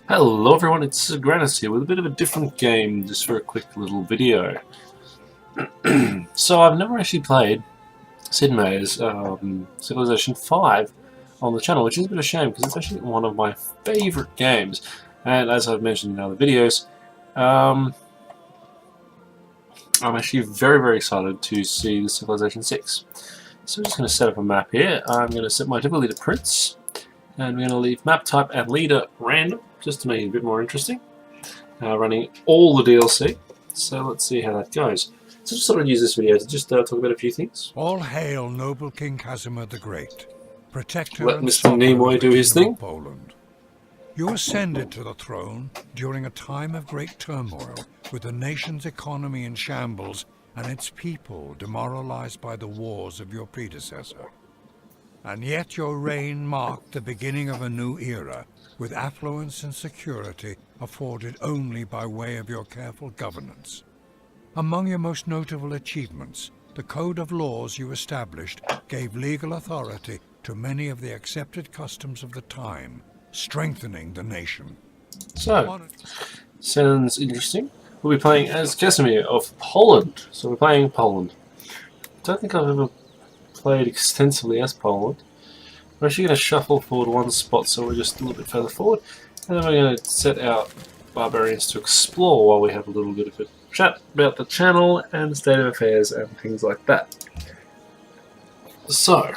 Hello everyone, it's Sagrannus here with a bit of a different game just for a quick little video. So I've never actually played Sid Meier's Civilization V on the channel, which is a bit of a shame because it's actually one of my favourite games. And as I've mentioned in other videos, I'm actually very excited to see the Civilization 6. So I'm just going to set up a map here. I'm going to set my difficulty to Prince, and we're going to leave map type and leader random, just to make it a bit more interesting. Running all the DLC, so let's see how that goes. So just thought I'd use this video to just talk about a few things. All hail noble King Casimir the Great, protector Let and Mr. sovereign Nimoy of the do his Kingdom thing. of Poland. You ascended to the throne during a time of great turmoil, with the nation's economy in shambles and its people demoralized by the wars of your predecessor. And yet your reign marked the beginning of a new era, with affluence and security afforded only by way of your careful governance. Among your most notable achievements, the code of laws you established gave legal authority to many of the accepted customs of the time, strengthening the nation. So, sounds interesting. We'll be playing as Casimir of Poland. So we're playing Poland. Don't think I've ever played extensively as Poland. We're actually going to shuffle forward one spot so we're just a little bit further forward, and then we're going to set our barbarians to explore while we have a little bit of a chat about the channel and state of affairs and things like that. So,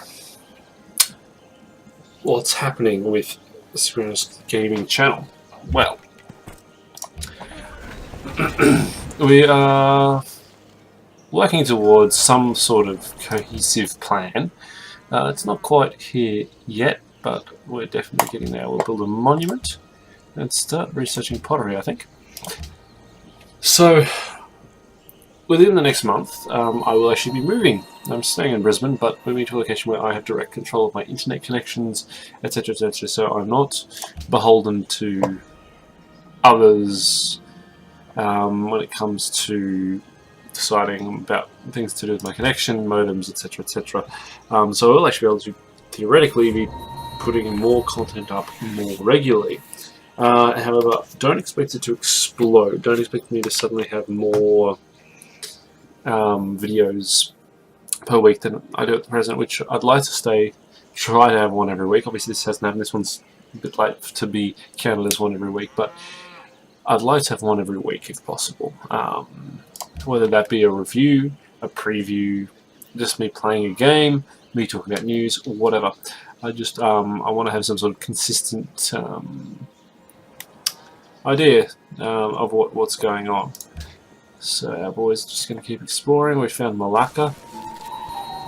what's happening with the Sagrannus gaming channel? Well, we are working towards some sort of cohesive plan. It's not quite here yet, but we're definitely getting there. We'll build a monument and start researching pottery, I think. So, within the next month, I will actually be moving. I'm staying in Brisbane, but moving to a location where I have direct control of my internet connections, etc., etc. So I'm not beholden to others when it comes to deciding about things to do with my connection, modems, etc., etc. So I'll actually be able to theoretically be putting more content up more regularly. However, don't expect it to explode. Don't expect me to suddenly have more videos per week than I do at the present, which I'd like to try to have one every week. Obviously this hasn't happened. This one's a bit late to be counted as one every week, but I'd like to have one every week if possible. Whether that be a review, a preview, just me playing a game, me talking about news, or whatever. I want to have some sort of consistent idea of what's going on. So our boys are just going to keep exploring. We found Malacca.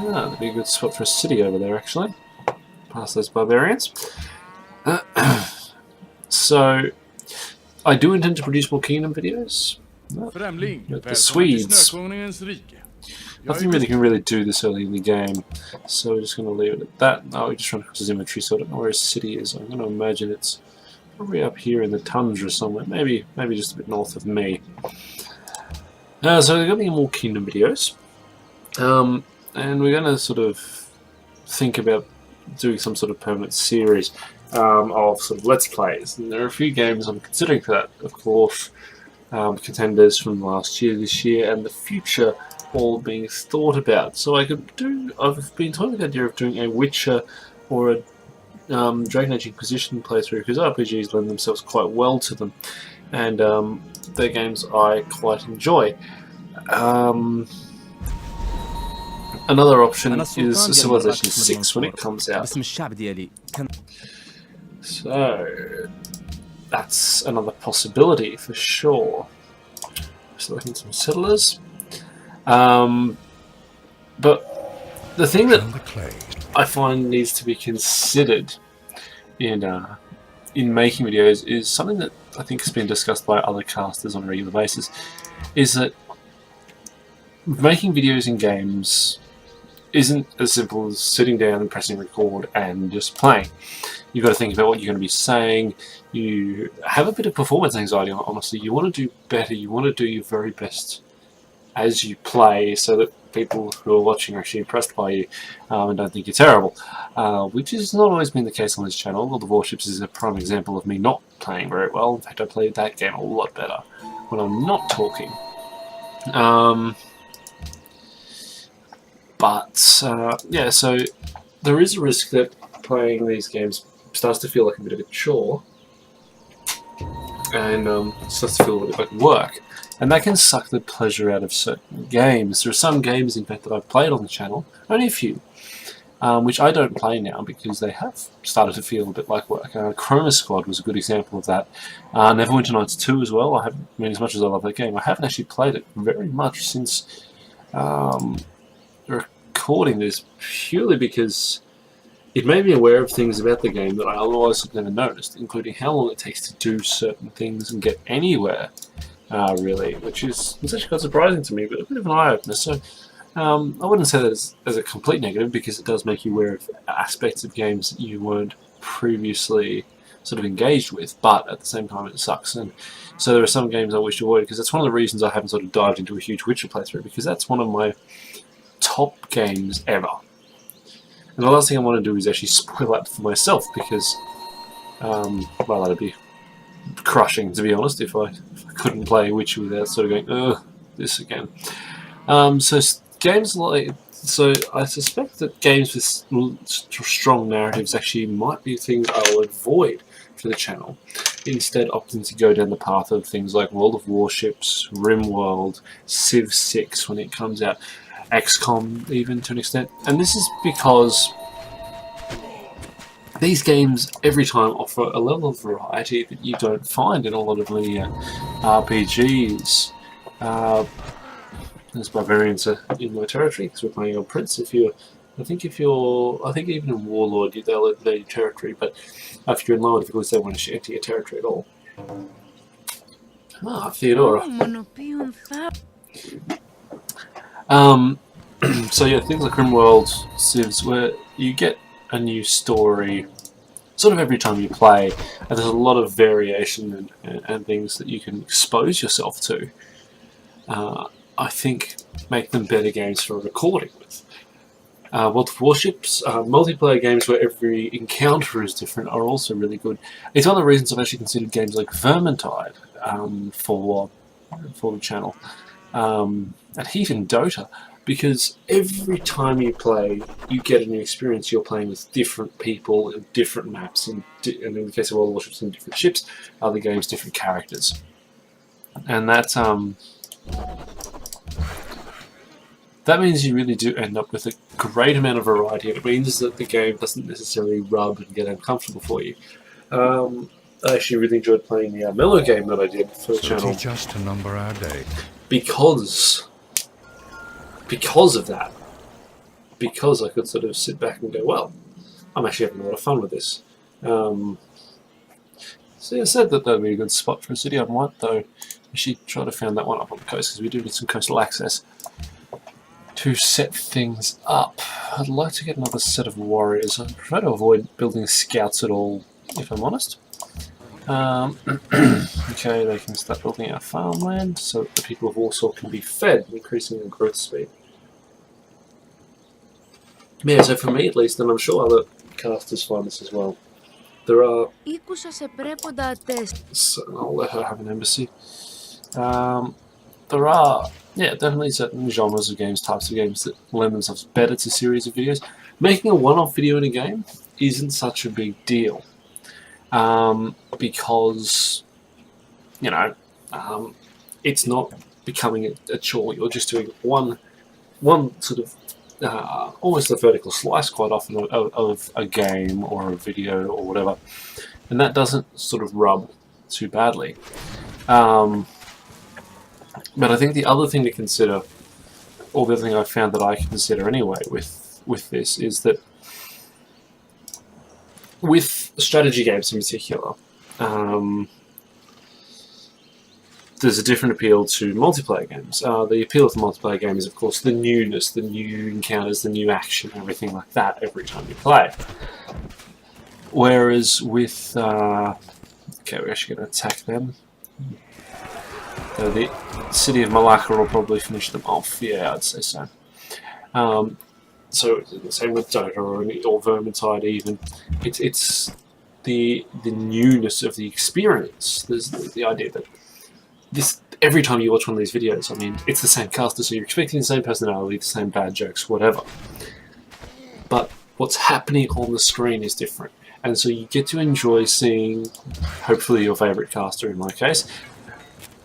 That'd be a good spot for a city over there, actually. Past those barbarians. So, I do intend to produce more Kingdom videos. The Swedes. Nothing really can really do this early in the game, so we're just going to leave it at that. No, we're just trying to cross his inventory, so I don't know where his city is. I'm going to imagine it's probably up here in the tundra somewhere, maybe just a bit north of me. So there's going to be more Kingdom videos, and we're going to sort of think about doing some sort of permanent series of sort of Let's Plays. And there are a few games I'm considering for that, of course. Contenders from last year, this year, and the future all being thought about. So I've been toying with the idea of doing a Witcher or a Dragon Age Inquisition playthrough, because RPGs lend themselves quite well to them, and they're games I quite enjoy. Another option is Civilization 6 when it comes out. So that's another possibility for sure. Just looking at some settlers. But the thing that I find needs to be considered in making videos is something that I think has been discussed by other casters on a regular basis, is that making videos in games isn't as simple as sitting down and pressing record and just playing. You've got to think about what you're going to be saying. You have a bit of performance anxiety, honestly. You want to do better. You want to do your very best as you play, so that people who are watching are actually impressed by you and don't think you're terrible, which has not always been the case on this channel. World of Warships is a prime example of me not playing very well. In fact, I played that game a lot better when I'm not talking. Yeah, so there is a risk that playing these games starts to feel like a bit of a chore, and starts to feel a little bit like work, and that can suck the pleasure out of certain games. There are some games, in fact, that I've played on the channel, only a few, which I don't play now because they have started to feel a bit like work. Chroma Squad was a good example of that. Neverwinter Nights 2 as well. I mean, as much as I love that game, I haven't actually played it very much since recording this, purely because it made me aware of things about the game that I otherwise had never noticed, including how long it takes to do certain things and get anywhere, really, which is actually quite surprising to me, but a bit of an eye-opener. So I wouldn't say that as a complete negative, because it does make you aware of aspects of games that you weren't previously sort of engaged with, but at the same time it sucks. And so there are some games I wish to avoid, because that's one of the reasons I haven't sort of dived into a huge Witcher playthrough, because that's one of my top games ever. And the last thing I want to do is actually spoil that for myself, because, well, that'd be crushing, to be honest, if I couldn't play Witcher without sort of going, ugh, this again. So games like, so I suspect that games with strong narratives actually might be things I'll avoid for the channel, instead opting to go down the path of things like World of Warships, RimWorld, Civ 6 when it comes out, XCOM even to an extent. And this is because these games every time offer a level of variety that you don't find in a lot of linear RPGs. There's barbarians in my territory because we're playing on Prince. I think even in Warlord they'll invade your territory, but if you're in lower difficulties they won't enter your territory at all. Theodora. So yeah, things like RimWorld, Civs, where you get a new story sort of every time you play, and there's a lot of variation and things that you can expose yourself to, I think make them better games for recording with. World of Warships, multiplayer games where every encounter is different are also really good. It's one of the reasons I've actually considered games like Vermintide for the channel, and even Dota, because every time you play, you get a new experience. You're playing with different people and different maps, and in the case of World of Warships, and different ships, other games, different characters. And that means you really do end up with a great amount of variety. It means that the game doesn't necessarily rub and get uncomfortable for you. I actually really enjoyed playing the Mellow game that I did for the channel. Teach us to number our day. Because of that. Because I could sort of sit back and go, well, I'm actually having a lot of fun with this. So yeah, I said that would be a good spot for a city. I might, though, actually try to find that one up on the coast, because we do need some coastal access to set things up. I'd like to get another set of warriors. I prefer to avoid building scouts at all, if I'm honest. Okay, they can start building our farmland so that the people of Warsaw can be fed, increasing their growth speed. Yeah, so for me at least, and I'm sure other casters find this as well, there are... So I'll let her have an embassy. There are, yeah, definitely certain genres of games, types of games that lend themselves better to series of videos. Making a one-off video in a game isn't such a big deal. Because, you know, it's not becoming a chore. You're just doing one sort of almost a vertical slice quite often of a game or a video or whatever, and that doesn't sort of rub too badly. But I think the other thing to consider, or the other thing I found that I consider anyway with this, is that with strategy games in particular, there's a different appeal to multiplayer games. The appeal of the multiplayer game is, of course, the newness, the new encounters, the new action, everything like that every time you play. Whereas with... okay, we're actually going to attack them. Though the city of Malacca will probably finish them off. Yeah, I'd say so. So same with Dota or Vermintide even. It's the newness of the experience. There's the idea that this every time you watch one of these videos, I mean, it's the same caster, so you're expecting the same personality, the same bad jokes, whatever. But what's happening on the screen is different, and so you get to enjoy seeing, hopefully, your favourite caster in my case,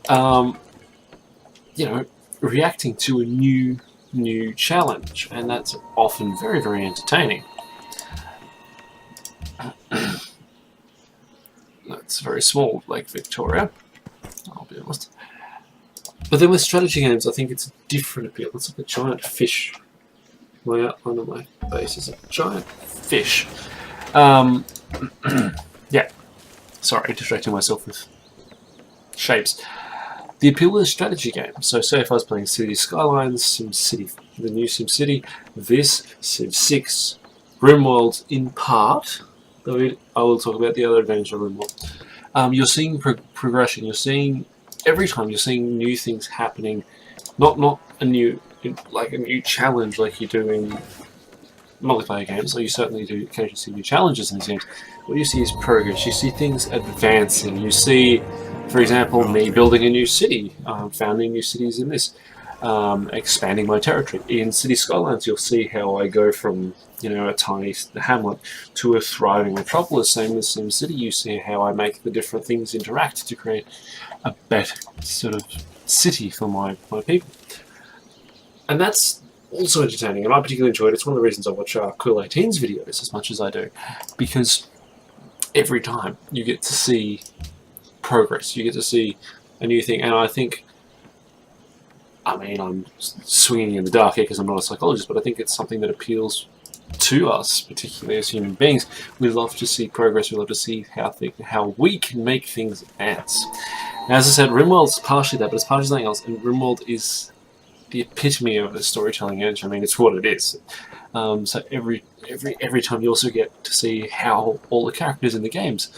you know, reacting to a new challenge, and that's often very, very entertaining. That's very small, Lake Victoria, I'll be honest. But then with strategy games, I think it's a different appeal. It's like a giant fish. My outline of my base is a giant fish. Yeah, sorry, distracting myself with shapes. The appeal of a strategy game. So say if I was playing City Skylines, SimCity, the new SimCity, this, Civ 6, RimWorld in part, though I will talk about the other advantage of RimWorld. You're seeing progression, you're seeing, every time you're seeing new things happening, not a new challenge like you do in multiplayer games, or you certainly do occasionally see new challenges in these games. What you see is progress, you see things advancing, you see, for example, me building a new city, founding new cities in this, expanding my territory. In City Skylines, you'll see how I go from, you know, a tiny hamlet to a thriving metropolis. Same with SimCity, you see how I make the different things interact to create a better sort of city for my people. And that's also entertaining, and I particularly enjoy it. It's one of the reasons I watch Cool 18's videos as much as I do, because every time you get to see progress, you get to see a new thing, and I think, I mean, I'm swinging in the dark here because I'm not a psychologist, but I think it's something that appeals to us, particularly as human beings. We love to see progress, we love to see how we can make things advance. Now, as I said, RimWorld's partially that, but it's partially something else, and RimWorld is the epitome of a storytelling edge. I mean, it's what it is. So every time you also get to see how all the characters in the games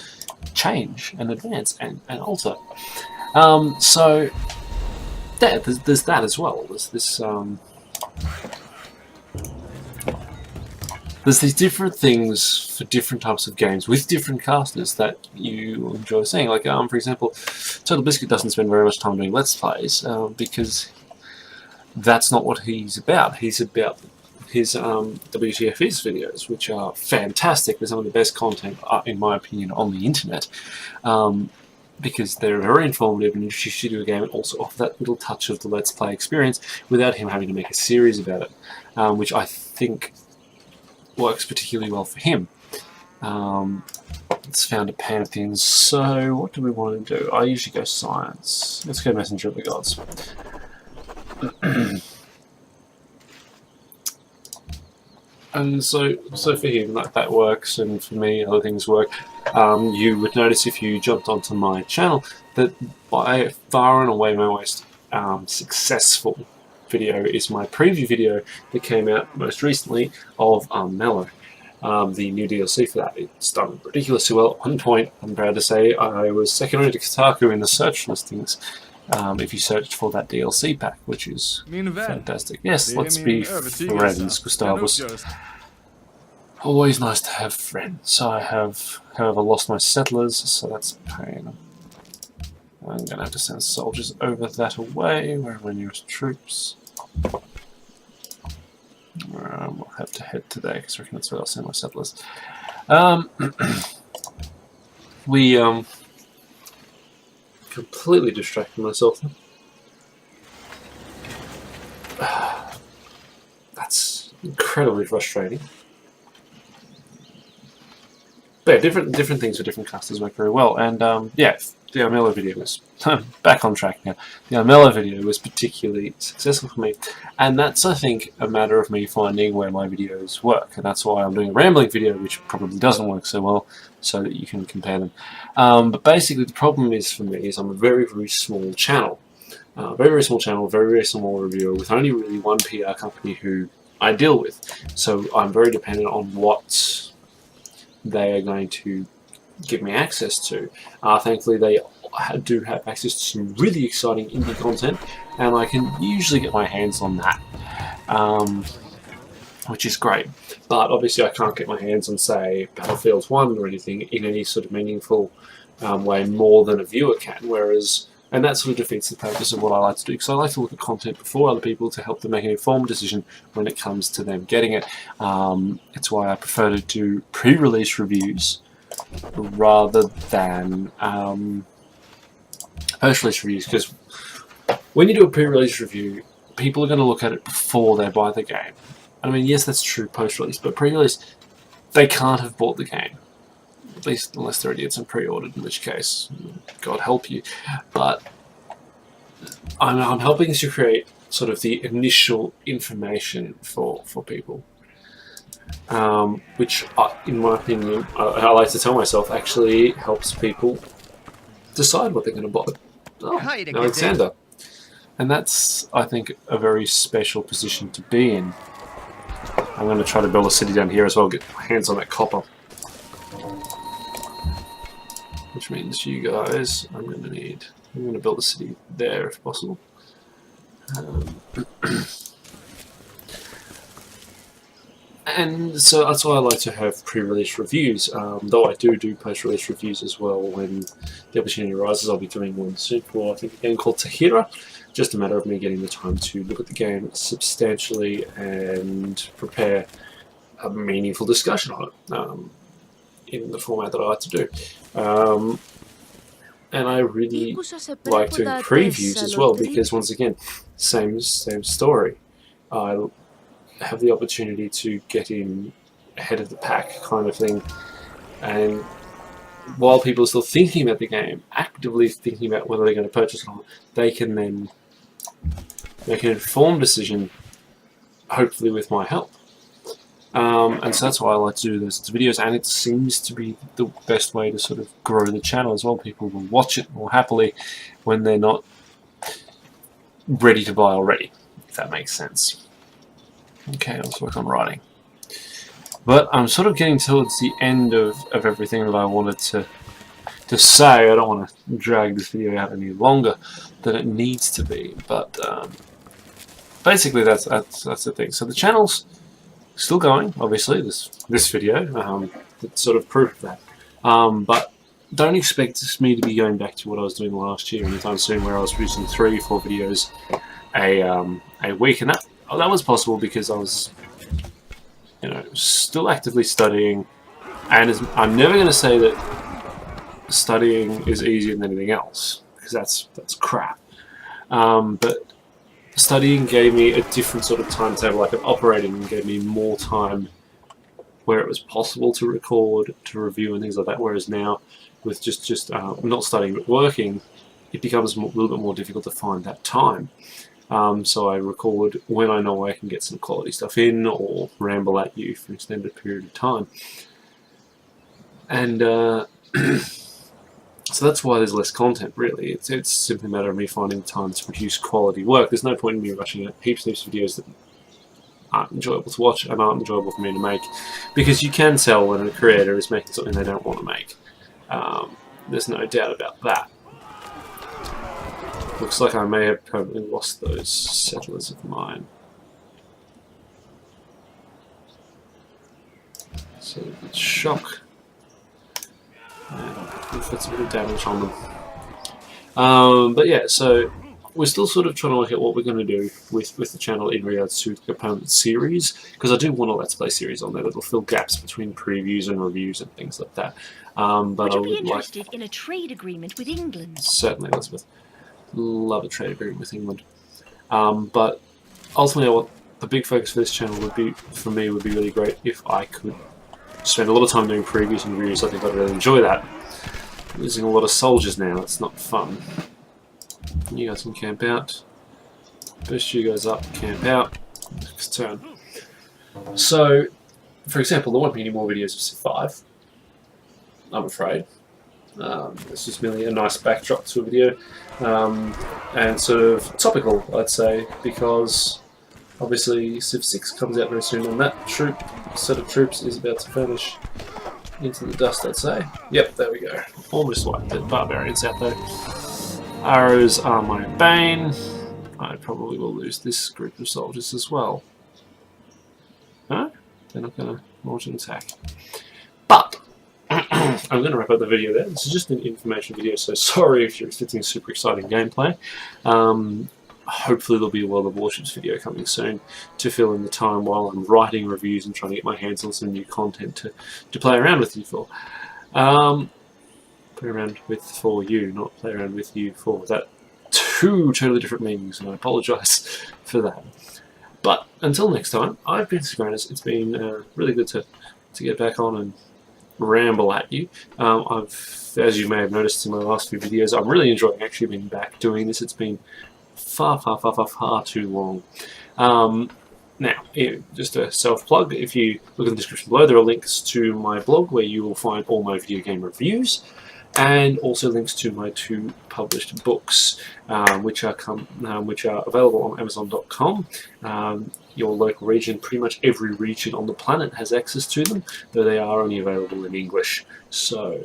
change and advance and alter. So yeah, there's that as well. There's these different things for different types of games with different casters that you enjoy seeing. Like, for example, Total Biscuit doesn't spend very much time doing Let's Plays because that's not what he's about. He's about his WTF's videos, which are fantastic. They're some of the best content, in my opinion, on the internet, because they're very informative and introduce you to a game and also offer that little touch of the Let's Play experience without him having to make a series about it, which I think works particularly well for him. Let's found a Pantheon. So what do we want to do? I usually go science. Let's go Messenger of the Gods. And so for him that works, and for me other things work. You would notice if you jumped onto my channel that by far and away my most successful video is my preview video that came out most recently of Mellow, the new DLC for that. It's done ridiculously well. At one point, I'm proud to say, I was second only to Kotaku in the search listings if you searched for that DLC pack, which is fantastic. Yes, let's be friends, Gustavus. Always nice to have friends. I have, however, lost my settlers, so that's a pain. I'm going to have to send soldiers over that way. Where are my nearest troops? We'll have to head today, because I reckon that's where I'll send my settlers. Completely distracted myself. That's incredibly frustrating. But yeah, different things for different casters work very well. And yeah, the Armello video was back on track now. The Armello video was particularly successful for me, and that's, I think, a matter of me finding where my videos work, and that's why I'm doing a rambling video, which probably doesn't work so well, so that you can compare them. But basically, the problem is for me is I'm a very, very small channel, very small reviewer with only really one PR company who I deal with. So I'm very dependent on what they are going to give me access to. Thankfully, they I do have access to some really exciting indie content, and I can usually get my hands on that, which is great. But obviously I can't get my hands on, say, Battlefield 1 or anything in any sort of meaningful way more than a viewer can, whereas, and that sort of defeats the purpose of what I like to do, because I like to look at content before other people to help them make an informed decision when it comes to them getting it. It's why I prefer to do pre-release reviews rather than post-release reviews, because when you do a pre-release review, people are going to look at it before they buy the game. I mean, yes, that's true post-release, but pre-release, they can't have bought the game. At least unless they're idiots and pre-ordered, in which case, God help you. But I'm helping to create sort of the initial information for people, which, in my opinion, I like to tell myself, actually helps people decide what they're going to buy. Oh, Alexander. And that's, I think, a very special position to be in. I'm going to try to build a city down here as well, get my hands on that copper. Which means you guys, I'm going to build a city there if possible. And so that's why I like to have pre-release reviews, though I do post-release reviews as well when the opportunity arises. I'll be doing one soon for, I think, a game called Tahira. Just a matter of me getting the time to look at the game substantially and prepare a meaningful discussion on it in the format that I like to do. And I really like doing previews as well, because once again, same story. I have the opportunity to get in ahead of the pack kind of thing, and while people are still thinking about the game, actively thinking about whether they're going to purchase it or not, they can then make an informed decision, hopefully with my help. And so that's why I like to do those videos, and it seems to be the best way to sort of grow the channel as well. People will watch it more happily when they're not ready to buy already, if that makes sense. Okay, let's work on writing. But I'm sort of getting towards the end of everything that I wanted to say. I don't want to drag this video out any longer than it needs to be, but basically that's the thing. So the channel's still going, obviously, this video, that's sort of proof of that. But don't expect me to be going back to what I was doing last year anytime soon, where I was producing 3 or 4 videos a week, and that was possible because I was, still actively studying, and I'm never going to say that studying is easier than anything else, because that's crap. But studying gave me a different sort of timetable, like operating, and gave me more time where it was possible to record, to review, and things like that. Whereas now, with just not studying but working, it becomes a little bit more difficult to find that time. So I record when I know I can get some quality stuff in, or ramble at you for an extended period of time. And so that's why there's less content, really. It's simply a matter of me finding time to produce quality work. There's no point in me rushing out heaps and heaps of videos that aren't enjoyable to watch and aren't enjoyable for me to make, because you can tell when a creator is making something they don't want to make. There's no doubt about that. Looks like I may have permanently lost those settlers of mine. So it's shock. And inflicts a bit of damage on them. But yeah, so we're still sort of trying to work out what we're going to do with the channel in regards to the permanent series, because I do want a Let's Play series on there that'll fill gaps between previews and reviews and things like that. But would you be interested in a trade agreement with England? Certainly, Elizabeth. Love a trade agreement with England. But ultimately, what the big focus for this channel would be, for me, would be really great if I could spend a lot of time doing previews and reviews. I think I'd really enjoy that. I'm losing a lot of soldiers now. It's not fun. You guys can camp out. Boost you guys up, camp out. Next turn. So, for example, there won't be any more videos of Civ 5. I'm afraid. It's just merely a nice backdrop to a video, and sort of topical, I'd say, because obviously Civ 6 comes out very soon, and that set of troops is about to finish. into the dust, I'd say. Yep, there we go. Almost wiped it. Barbarians out there. Arrows are my bane. I probably will lose this group of soldiers as well. No? They're not going to launch an attack. But I'm going to wrap up the video there. This is just an information video, so sorry if you're expecting super exciting gameplay. Hopefully there'll be a World of Warships video coming soon to fill in the time while I'm writing reviews and trying to get my hands on some new content to play around with you for. Play around with for you, not play around with you for. That two totally different meanings, and I apologise for that. But until next time, I've been Sagrannus. It's been really good to get back on and ramble at you. As you may have noticed in my last few videos, I'm really enjoying actually being back doing this. It's been far too long. Now, just a self-plug, if you look in the description below, there are links to my blog where you will find all my video game reviews, and also links to my 2 published books, which are available on Amazon.com. Your local region, pretty much every region on the planet has access to them, though they are only available in English. So,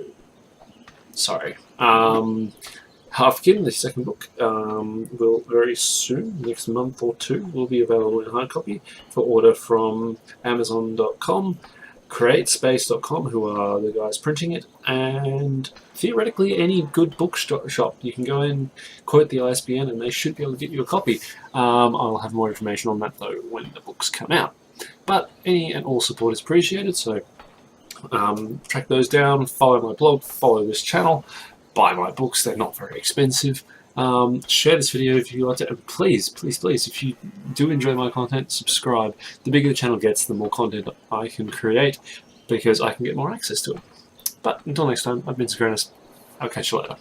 sorry. Halfkin, the second book, will very soon, next month or 2, will be available in hard copy for order from Amazon.com, CreateSpace.com, who are the guys printing it, and theoretically any good bookshop. You can go in, quote the ISBN, and they should be able to get you a copy. I'll have more information on that though when the books come out. But any and all support is appreciated, so track those down, follow my blog, follow this channel, buy my books, they're not very expensive. Share this video if you like it, and please, if you do enjoy my content, subscribe. The bigger the channel gets, the more content I can create, because I can get more access to it. But until next time, I've been Sagrannus. I'll catch you later.